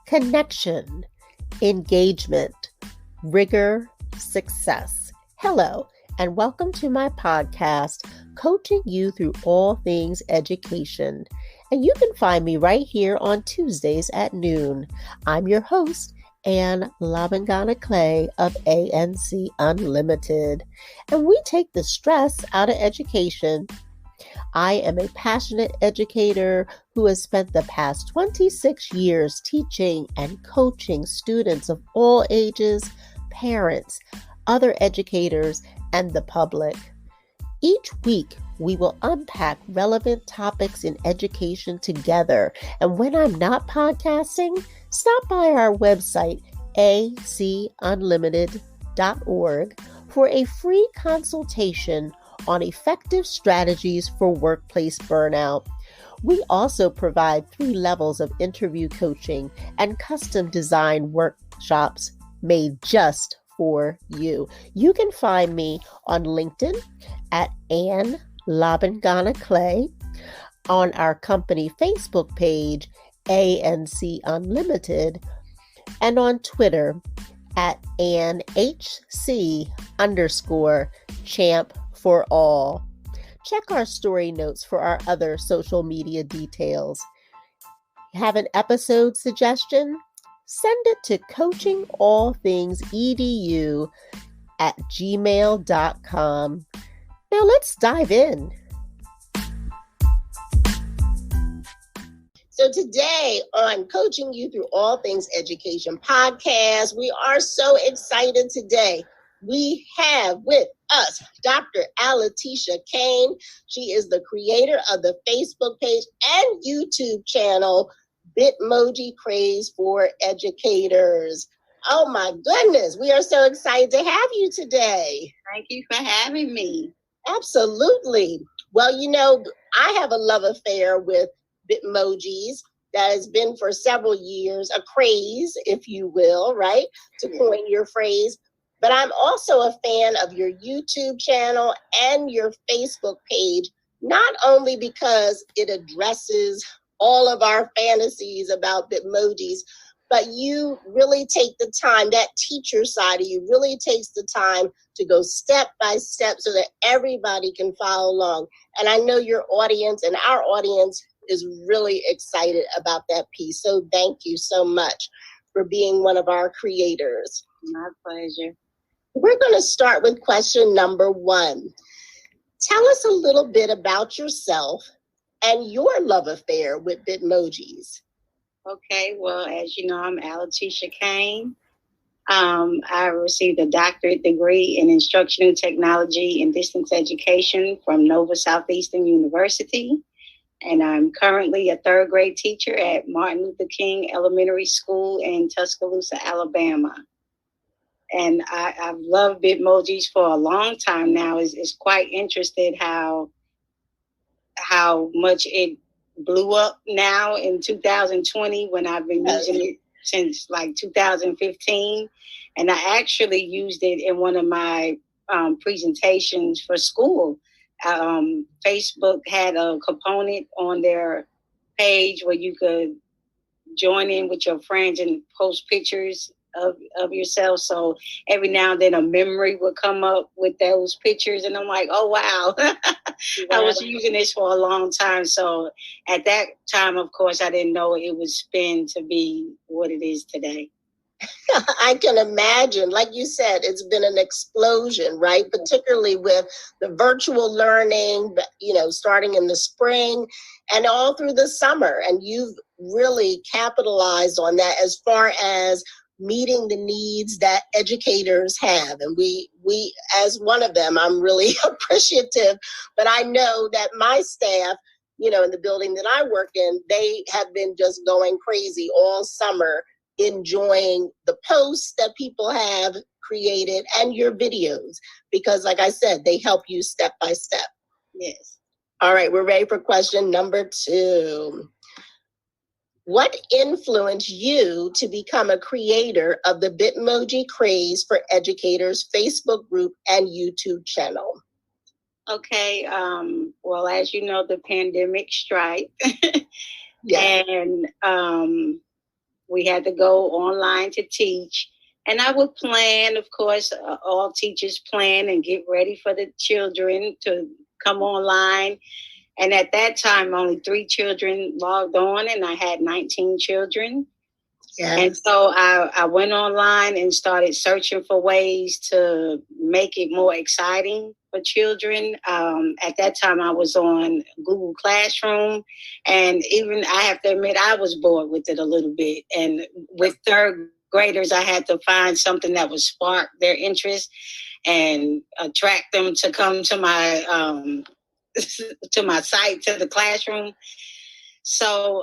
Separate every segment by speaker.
Speaker 1: connection, engagement, rigor, success. Hello, and welcome to my podcast, Coaching You Through All Things Education. And you can find me right here on Tuesdays at noon. I'm your host, Ann Clay of ANC Unlimited. And we take the stress out of education. I am a passionate educator who has spent the past 26 years teaching and coaching students of all ages, parents, other educators, and the public. Each week, we will unpack relevant topics in education together. And when I'm not podcasting, stop by our website, acunlimited.org, for a free consultation on effective strategies for workplace burnout. We also provide 3 levels of interview coaching and custom design workshops made just for you. You can find me on LinkedIn at Ann Clay, on our company Facebook page, ANC Unlimited, and on Twitter at AnnHC_champ for all. Check our story notes for our other social media details. Have an episode suggestion? Send it to coachingallthingsedu@gmail.com. Now let's dive in. So today on Coaching You Through All Things Education podcast, we are so excited today. We have with us Dr. Allatesha Cain. She is the creator of the Facebook page and YouTube channel, Bitmoji Craze for Educators. Oh my goodness, we are so excited to have you today.
Speaker 2: Thank you for having me.
Speaker 1: Absolutely. Well, I have a love affair with Bitmojis that has been for several years, a craze, if you will, right? To coin your phrase. But I'm also a fan of your YouTube channel and your Facebook page, not only because it addresses all of our fantasies about Bitmojis, but you really take the time, that teacher side of you really takes the time to go step by step so that everybody can follow along. And I know your audience and our audience is really excited about that piece. So thank you so much for being one of our creators.
Speaker 2: My pleasure.
Speaker 1: We're going to start with question number 1. Tell us a little bit about yourself and your love affair with Bitmojis.
Speaker 2: Okay, well, as you know, I'm Allatesha Cain. I received a doctorate degree in instructional technology and distance education from Nova Southeastern University. And I'm currently a 3rd grade teacher at Martin Luther King Elementary School in Tuscaloosa, Alabama. And I've loved Bitmojis for a long time now. It's quite interesting how much it blew up now in 2020 when I've been using it since like 2015. And I actually used it in one of my presentations for school. Facebook had a component on their page where you could join in with your friends and post pictures of yourself. So every now and then a memory would come up with those pictures. And I'm like, oh, wow. I was using this for a long time. So at that time, of course, I didn't know it would spin to be what it is today.
Speaker 1: I can imagine, like you said, it's been an explosion, right? Particularly with the virtual learning, starting in the spring and all through the summer. And you've really capitalized on that as far as meeting the needs that educators have. And we as one of them, I'm really appreciative, but I know that my staff, in the building that I work in, they have been just going crazy all summer, enjoying the posts that people have created and your videos, because like I said, they help you step by step.
Speaker 2: Yes.
Speaker 1: All right, we're ready for question number 2. What influenced you to become a creator of the Bitmoji Craze for Educators Facebook group and YouTube channel?
Speaker 2: Okay, well, as you know, the pandemic struck.
Speaker 1: Yeah.
Speaker 2: And we had to go online to teach. And I would plan, of course, all teachers plan and get ready for the children to come online. And at that time, only 3 children logged on, and I had 19 children. Yes. And so I went online and started searching for ways to make it more exciting for children. At that time, I was on Google Classroom, and even I have to admit, I was bored with it a little bit. And with third graders, I had to find something that would spark their interest and attract them to come to my to my site, to the classroom. So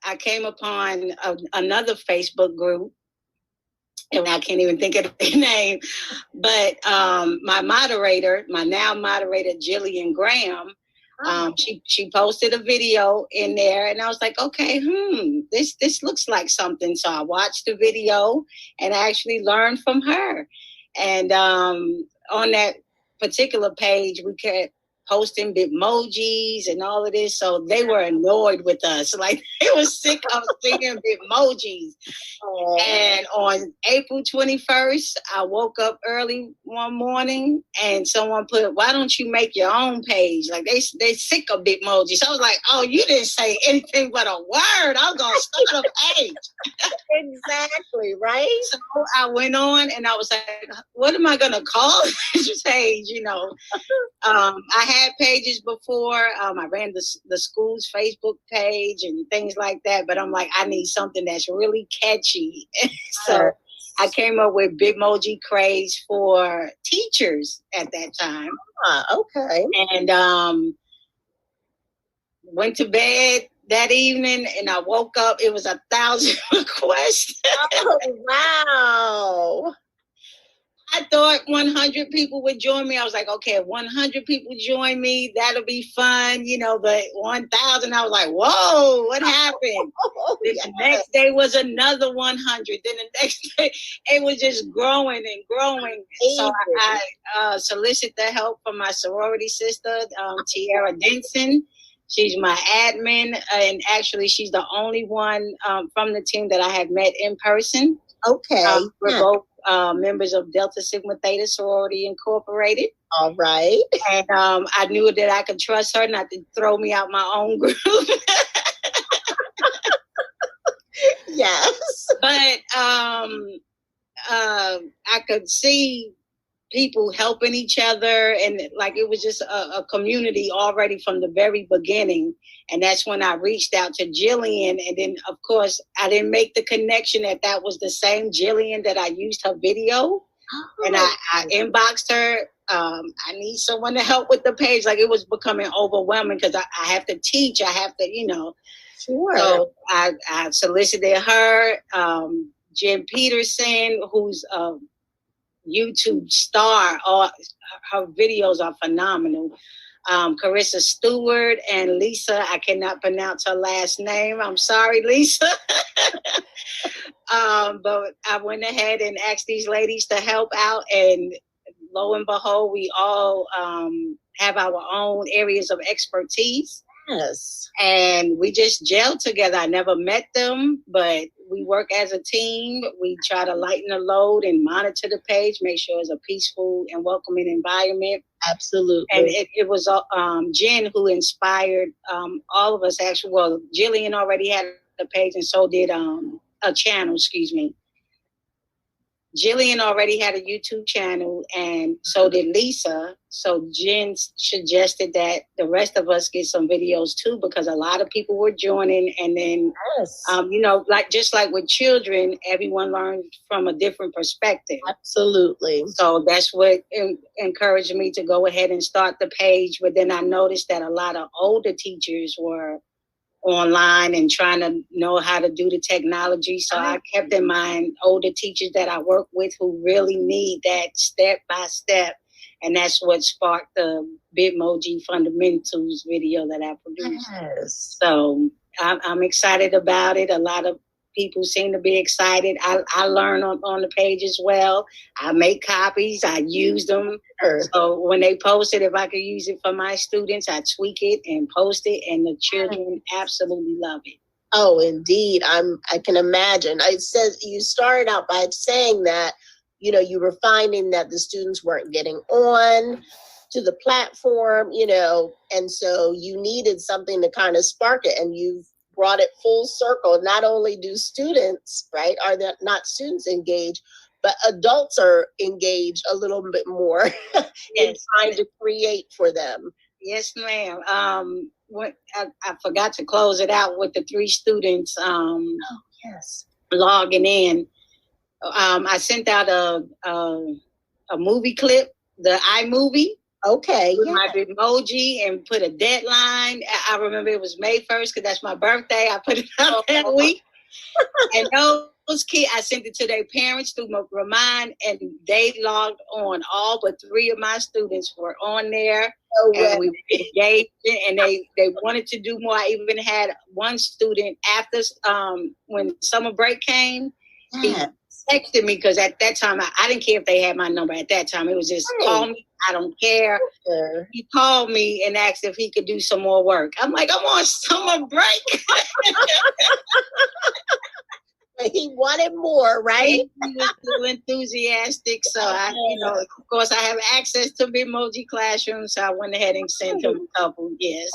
Speaker 2: I came upon another Facebook group, and I can't even think of the name, but my now moderator, Jillian Graham, she posted a video in there, and I was like, okay, this looks like something. So I watched the video and I actually learned from her. And on that particular page, we kept posting Bitmojis and all of this. So they were annoyed with us. Like, they were sick of seeing Bitmojis. And on April 21st, I woke up early one morning and someone put, why don't you make your own page? Like, they sick of Bitmoji. So I was like, oh, you didn't say anything but a word. I'm going to start a page.
Speaker 1: Exactly, right?
Speaker 2: So I went on and I was like, what am I going to call this page? You know, I had pages before. I ran the school's Facebook page and things like that. But I'm like, I need something that's really catchy. So I came up with Bitmoji Craze for teachers at that time.
Speaker 1: Okay.
Speaker 2: And went to bed that evening, and I woke up. It was 1,000 requests.
Speaker 1: Oh, wow.
Speaker 2: I thought 100 people would join me. I was like, okay, if 100 people join me, that'll be fun, you know. But 1,000, I was like, whoa, what happened? Then the next day was another 100. Then the next day, it was just growing and growing. So I solicited the help from my sorority sister, Tiara Denson. She's my admin, and actually, she's the only one from the team that I have met in person.
Speaker 1: Okay.
Speaker 2: We're both members of Delta Sigma Theta Sorority Incorporated.
Speaker 1: All right.
Speaker 2: And I knew that I could trust her not to throw me out my own group.
Speaker 1: Yes.
Speaker 2: But I could see people helping each other, and like it was just a community already from the very beginning. And that's when I reached out to Jillian, and then of course I didn't make the connection that was the same Jillian that I used her video. And I inboxed her. I need someone to help with the page. Like, it was becoming overwhelming because I have to teach. I have to, you know.
Speaker 1: Sure.
Speaker 2: So I solicited her, Jen Peterson, who's YouTube star. Her videos are phenomenal. Carissa Stewart and Lisa. I cannot pronounce her last name. I'm sorry, Lisa. But I went ahead and asked these ladies to help out, and lo and behold, we all have our own areas of expertise.
Speaker 1: Yes.
Speaker 2: And we just gelled together. I never met them, but we work as a team. We try to lighten the load and monitor the page, make sure it's a peaceful and welcoming environment.
Speaker 1: Absolutely.
Speaker 2: And it was Jen who inspired all of us. Actually, well, Jillian already had a page, and so did a channel, excuse me. Jillian already had a YouTube channel, and so did Lisa. So Jen suggested that the rest of us get some videos too, because a lot of people were joining. And then,
Speaker 1: yes.
Speaker 2: You know, just like with children, everyone learns from a different perspective.
Speaker 1: Absolutely.
Speaker 2: So that's what encouraged me to go ahead and start the page. But then I noticed that a lot of older teachers were online and trying to know how to do the technology. So I kept in mind older teachers that I work with who really need that step by step. And that's what sparked the Bitmoji Fundamentals video that I produced.
Speaker 1: Yes.
Speaker 2: So I'm excited about it. A lot of people seem to be excited. I learn on the page as well. I make copies. I use them. Sure. So when they post it, if I could use it for my students, I tweak it and post it, and the children absolutely love it.
Speaker 1: Oh, indeed. I can imagine. It says you started out by saying that, you were finding that the students weren't getting on to the platform, and so you needed something to kind of spark it, and you've brought it full circle. Not only do students, right, are there not students engaged, but adults are engaged a little bit more in trying to create for them.
Speaker 2: Yes, ma'am. What I forgot to close it out with the 3 students logging in. I sent out a movie clip, the iMovie.
Speaker 1: Okay.
Speaker 2: With my Bitmoji and put a deadline. I remember it was May 1st because that's my birthday. I put it up that week. And those kids, I sent it to their parents through my Remind, and they logged on. All but 3 of my students were on there. And we engaged, and they wanted to do more. I even had one student after when summer break came, he texted me because at that time I didn't care if they had my number at that time. It was just call me. I don't care. Sure. He called me and asked if he could do some more work. I'm like, I'm on summer break.
Speaker 1: He wanted more, right?
Speaker 2: He was too enthusiastic. So of course I have access to Bitmoji Classroom. So I went ahead and sent him a couple. Yes.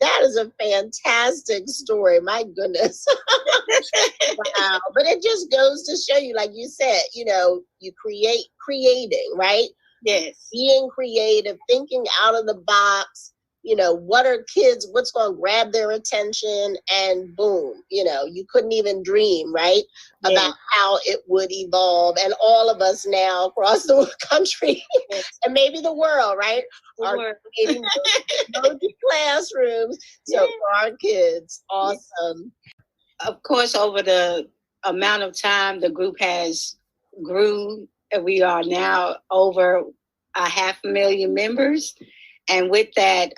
Speaker 1: That is a fantastic story. My goodness. Wow. But it just goes to show you, like you said, you creating, right?
Speaker 2: Yes.
Speaker 1: Being creative, thinking out of the box, what's going to grab their attention, and boom, you couldn't even dream, right? Yes. About how it would evolve. And all of us now across the country and maybe the world, right? Are creating those classrooms. So for our kids, awesome.
Speaker 2: Of course, over the amount of time the group has grew, we are now over 500,000 members. And with that,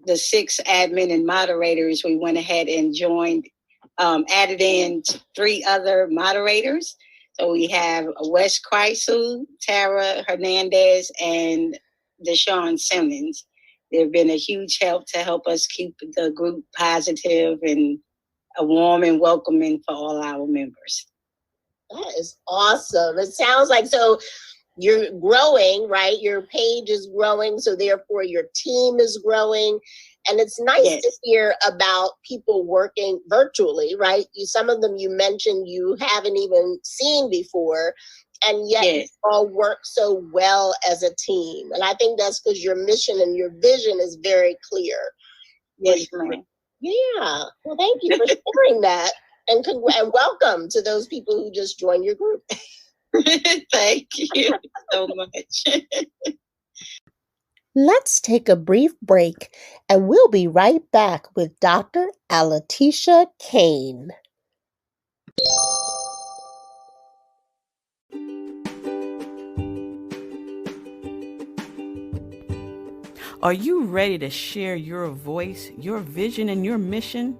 Speaker 2: the 6 admin and moderators, we went ahead and joined, added in 3 other moderators. So we have Wes Kreisel, Tara Hernandez, and Deshaun Simmons. They've been a huge help to help us keep the group positive and warm and welcoming for all our members.
Speaker 1: That is awesome. It sounds like you're growing, right? Your page is growing, so therefore your team is growing. And it's nice to hear about people working virtually, right? Some of them you mentioned you haven't even seen before, and yet you all work so well as a team. And I think that's because your mission and your vision is very clear.
Speaker 2: Yes, ma'am.
Speaker 1: Yeah. Well, thank you for sharing that. And welcome to those people who just joined your group.
Speaker 2: Thank you so much.
Speaker 1: Let's take a brief break, and we'll be right back with Dr. Allatesha Cain.
Speaker 3: Are you ready to share your voice, your vision, and your mission?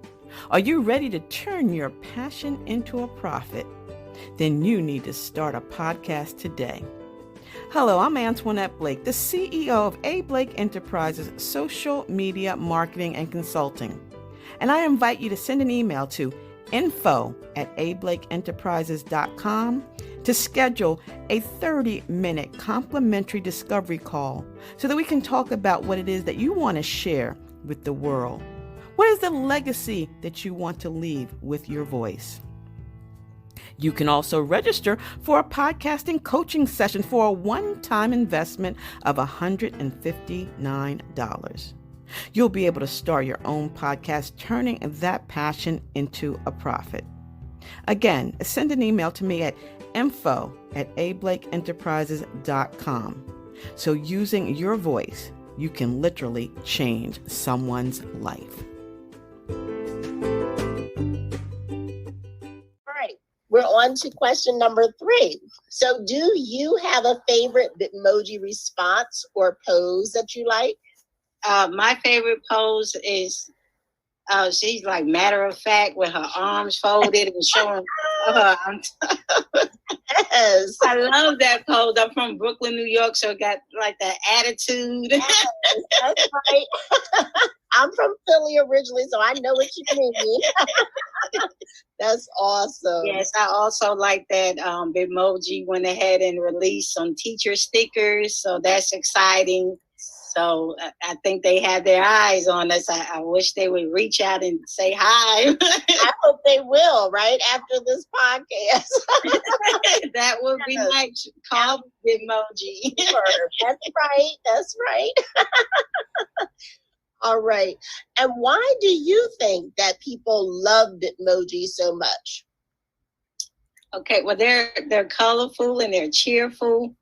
Speaker 3: Are you ready to turn your passion into a profit? Then you need to start a podcast today. Hello, I'm Antoinette Blake, the CEO of A. Blake Enterprises Social Media Marketing and Consulting. And I invite you to send an email to info@ablakeenterprises.com to schedule a 30-minute complimentary discovery call so that we can talk about what it is that you want to share with the world. What is the legacy that you want to leave with your voice? You can also register for a podcasting coaching session for a one-time investment of $159. You'll be able to start your own podcast, turning that passion into a profit. Again, send an email to me at info@ablakeenterprises.com. So using your voice, you can literally change someone's life.
Speaker 1: We're on to question number 3. So do you have a favorite Bitmoji response or pose that you like?
Speaker 2: My favorite pose is She's like matter of fact with her arms folded and showing her.
Speaker 1: Yes.
Speaker 2: I love that pose. I'm from Brooklyn, New York, so it got like that attitude.
Speaker 1: Yes, that's right. I'm from Philly originally, so I know what you mean. That's awesome.
Speaker 2: Yes, I also like that Bitmoji went ahead and released some teacher stickers, so that's exciting. So I think they have their eyes on us. I wish they would reach out and say hi.
Speaker 1: I hope they will, right after this podcast.
Speaker 2: That would be nice. Call Bitmoji.
Speaker 1: That's right. That's right. All right. And why do you think that people love Bitmoji so much?
Speaker 2: Okay, well, they're colorful and they're cheerful.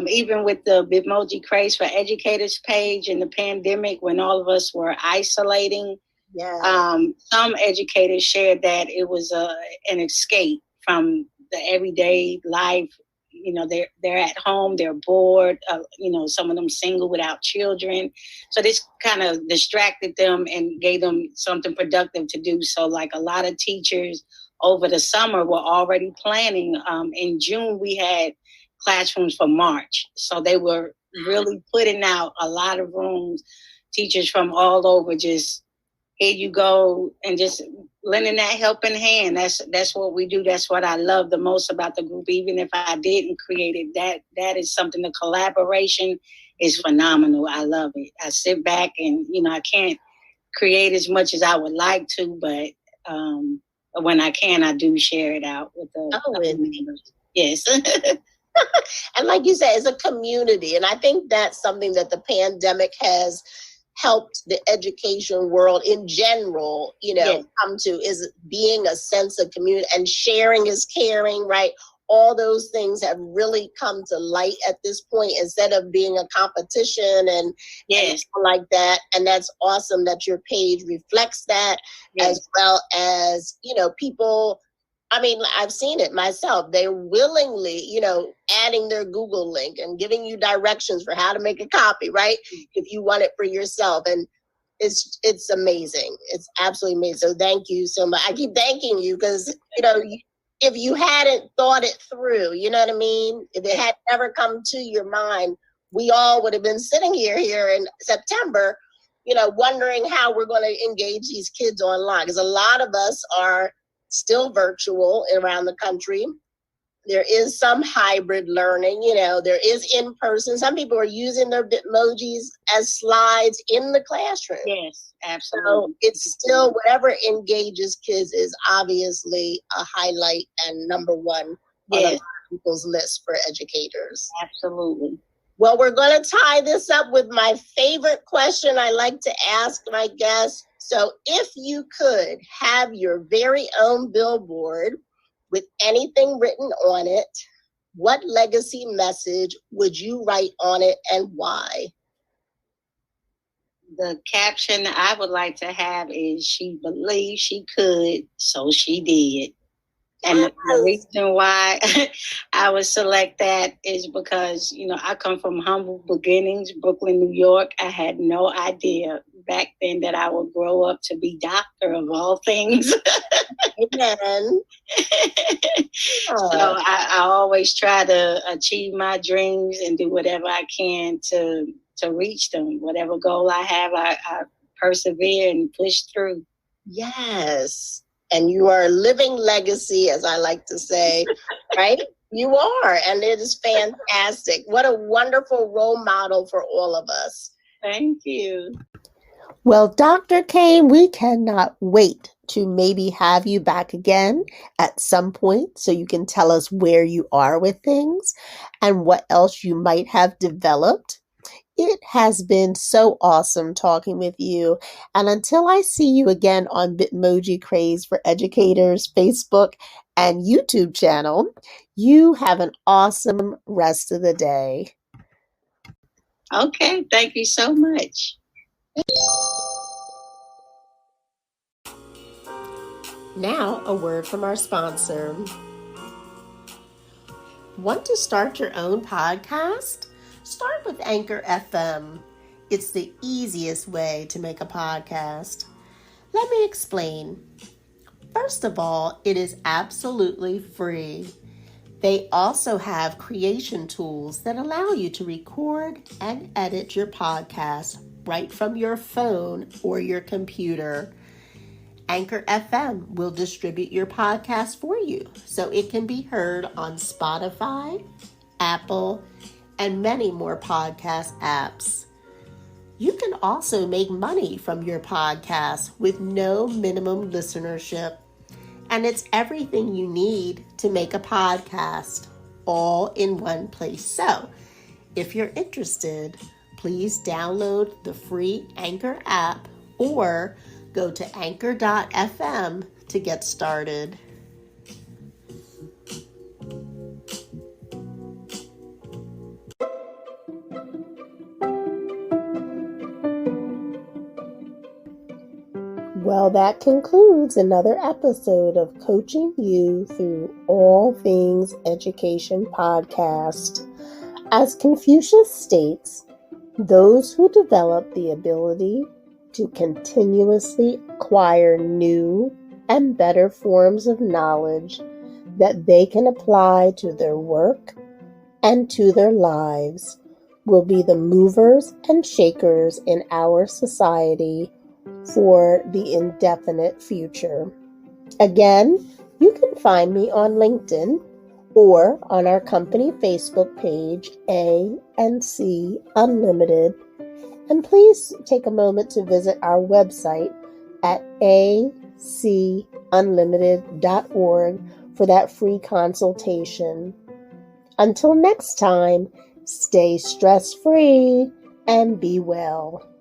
Speaker 2: Even with the Bitmoji Craze for Educators page in the pandemic, when all of us were isolating, some educators shared that it was an escape from the everyday life. You know, they're at home, they're bored. You know, some of them single without children, so this kind of distracted them and gave them something productive to do. So, like a lot of teachers over the summer were already planning. In June, we had classrooms for March. So they were really putting out a lot of rooms, teachers from all over, just here you go, and just lending that helping hand. That's what we do. That's what I love the most about the group. Even if I didn't create it, that is something, the collaboration is phenomenal. I love it. I sit back and, you know, I can't create as much as I would like to, but when I can, I do share it out with the members. Yes.
Speaker 1: And like you said, it's a community. And I think that's something that the pandemic has helped the education world in general, come to, is being a sense of community, and sharing is caring, right? All those things have really come to light at this point, instead of being a competition and like that. And that's awesome that your page reflects that, as well as, people. I mean, I've seen it myself. They're willingly, adding their Google link and giving you directions for how to make a copy, right? If you want it for yourself. And it's amazing. It's absolutely amazing. So thank you so much. I keep thanking you because, if you hadn't thought it through, you know what I mean? If it had never come to your mind, we all would have been sitting here in September, wondering how we're going to engage these kids online. Because a lot of us are still virtual around the country. There is some hybrid learning, there is in person. Some people are using their Bitmojis as slides in the classroom.
Speaker 2: Yes, absolutely.
Speaker 1: So it's still, whatever engages kids is obviously a highlight and number one on a lot of people's list for educators.
Speaker 2: Absolutely.
Speaker 1: Well, we're going to tie this up with my favorite question I like to ask my guests. So if you could have your very own billboard with anything written on it, what legacy message would you write on it and why?
Speaker 2: The caption I would like to have is, she believed she could, so she did. And the reason why I would select that is because, I come from humble beginnings, Brooklyn, New York. I had no idea back then that I would grow up to be doctor of all things.
Speaker 1: Amen.
Speaker 2: So I always try to achieve my dreams and do whatever I can to reach them. Whatever goal I have, I persevere and push through.
Speaker 1: Yes. And you are a living legacy, as I like to say, right? You are, and it is fantastic. What a wonderful role model for all of us.
Speaker 2: Thank you.
Speaker 1: Well, Dr. Cain, we cannot wait to maybe have you back again at some point so you can tell us where you are with things and what else you might have developed. It has been so awesome talking with you. And until I see you again on Bitmoji Craze for Educators Facebook and YouTube channel, you have an awesome rest of the day.
Speaker 2: Okay, thank you so much.
Speaker 1: Now, a word from our sponsor. Want to start your own podcast? Start with Anchor FM. It's the easiest way to make a podcast. Let me explain. First of all, it is absolutely free. They also have creation tools that allow you to record and edit your podcast right from your phone or your computer. Anchor FM will distribute your podcast for you so it can be heard on Spotify, Apple, and many more podcast apps. You can also make money from your podcast with no minimum listenership. And it's everything you need to make a podcast, all in one place. So, if you're interested, please download the free Anchor app or go to anchor.fm to get started. Well, that concludes another episode of Coaching You Through All Things Education podcast. As Confucius states, those who develop the ability to continuously acquire new and better forms of knowledge that they can apply to their work and to their lives will be the movers and shakers in our society for the indefinite future. Again, you can find me on LinkedIn or on our company Facebook page, A&C Unlimited. And please take a moment to visit our website at acunlimited.org for that free consultation. Until next time, stay stress-free and be well.